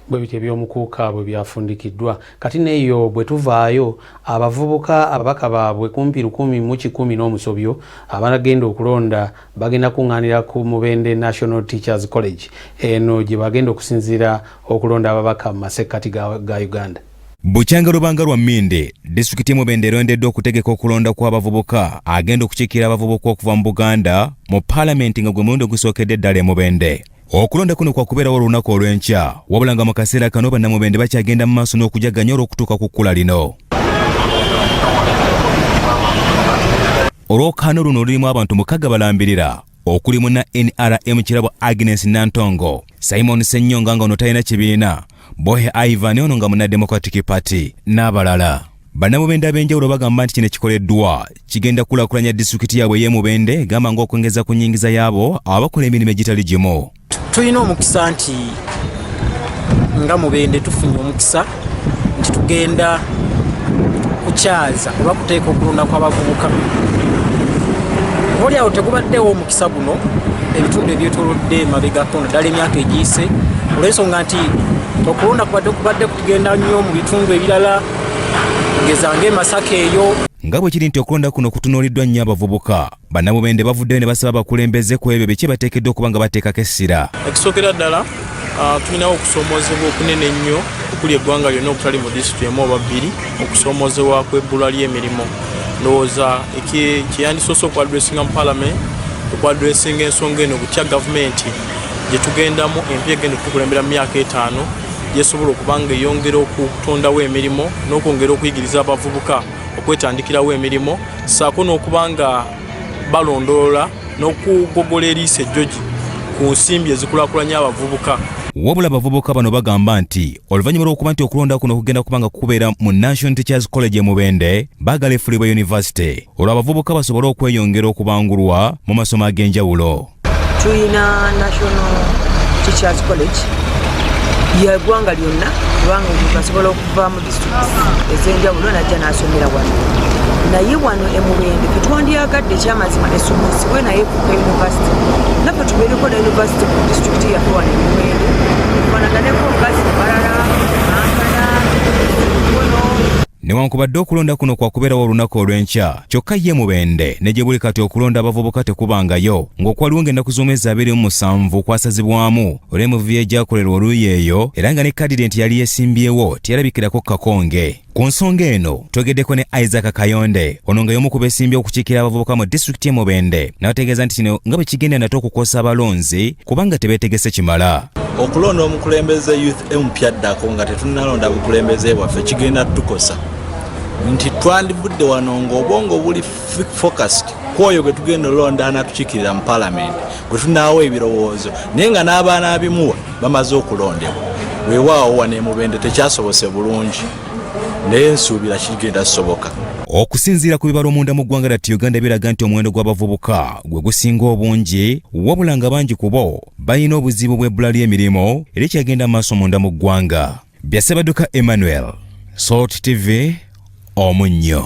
bwe bityo by'omukuuka bwe byafundikiddwa. Kati neeyo bwe tuvaayo abavubuka ababaka baabwe kumpi 110 n'omusobyo abagenda okulonda bagenda kuŋŋaanira ku Mubende National Teachers College eno gye bagenda okusinziira okulonda ababaka mu masekkati ga Uganda. Bukyanga Lubanga lwa Mminde, disitulikiti Mubende erondedde okutegeka okulonda kw'abavubuka agenda okukiikirira abavubuka okuva mu Buganda mu Paalamenti nga gwe mulundi ogusookedde ddala e Mubende. Okulonda kuno kwa kubeerawo olunaku olw'enkya, wabula nga mu kaseera kano bannamubende bakyagenda mu maaso n'okujaganya olw'okutuuka ku kkula lino. Olwokano luno lulimu abantu 6 balambirira, okuli munna NRM Kirabo Agnes Nantongo, Simon Ssenyonga nga ono talina kibiina, Bohe Ivan ono nga munna Democratic Party n'abalala. Bannamubende ab'enjawulo bagamba nti kino ekikoleddwa kigenda kulaakulanya disitulikiti yaabwe y'e Mubende, gamba ng'okwongeza ku nnyingiza yaabo abakola emirimu egitali gimu. Tulina omukisa nti nga Mubende tufunye omukisa nti tugenda kukyaza oba kuteeka okulonda kw'abavubuka. Oli awo tegubaddewo omukisa guno ebitundu ebyetoolodde emabegako naddala emyaka egiyise, olw'ensonga nti okulonda kubadde kugenda nnyo mu bitundu ebirala ngezange Masaka eyo. Nga bwe kiri nti okulonda kuno kutunuuliddwa nnyo abavubuka, bannamubende bavuddeyo ne basaba abakulembeze ku ebyo biki bateekeddwa okuba nga bateekako essira. Ekisookera ddala tulinawo okusoomoozebwa okunene ennyo okuli eggwanga lyonna okutali mu disitulikiti emu oba bbiri, okusoomoozebwa kw'ebbula ly'emirimu. Ndowooza kyeyandisoose okwadressinga mu Paalamenti, okwadressinga ensonga eno kutya gavumenti gye tugendamu empya egenda okutukulembera mu myaka 5 yesobola okuba nga eyongera okutondawo emirimu n'okwongera okuyigiriza abavubuka okwetandikirawo emirimu, ssaako n'okuba nga balondoola n'okugogola eriisa ejjogi ku nsimbi ezikulaakulanya abavubuka. Wabula abavubuka bano bagamba nti oluvannyuma lw'okuba nti okulonda kuno kugenda kuba nga kubeera mu National Teachers College e Mubende, baagala efuulibwa University olwo abavubuka basobole okweyongera okubangulwa mu masomo ag'enjawulo. Tuyina National Teachers College y'eggwanga lyonna, kubanga omuntu asobola okuva mu disitulikiti ez'enjawulo n'ajja n'asomera wano. Naye wano e Mubende twandyagadde ekyamazima esomesebwe naye ku University. Naffe tubeereko na University ku disitulikiti yaffe wano e Mubende, tufaanaganeko omukazi abalala Kampala, Mukono. Newankubadde okulonda kuno kwa kubeerawo olunaku olw'enkya, kyokka ye Mubende ne gye buli kati okulonda abavubuka tekubangayo, ng'okwaliwo ng'ennaku z'omwezi 27 kwasazibwamu olw'emivuyo egyakolerwa oluuyi eyo, era nga ne kadidenti yali yeesimbyewo teyalabikirako kakonge. Ku nsonga eno twogeddeko ne Isaac Kayonde, ono nga y'omu ku beesimbye okukiikirira abavubuka mu disitulikiti y'e Mubende, n'ategeeza nti kino nga bwe kigenda nate okukosa abalonzi kubanga tebeetegese kimala. Okulonda omukulembeze youth empya ddako nga tetunnalonda bukulembeze bwaffe kigenda tukosa nti twandivudde wano ng'obwongo buli focused kwoyo gwe tugenda olonda anatukiikirira mu Paalamenti gwe tunaawo ebirowoozo, naye nga n'abaana abimuwa bamaze okulondebwa. Weewaawo wano e Mubende tekyasobose bulungi, naye nsuubira kigenda kisoboka. Okusinziira ku bibalo munda mu ggwanga lyattu Uganda biraga nti omuwendo gw'abavubuka gwe gusinga obungi, wabula nga bangi ku bo balina obuzibu bw'ebbula ly'emirimu era kyagenda maaso munda mu ggwanga. Byasebadduka Emmanuel, Salt TV, Omunnyo.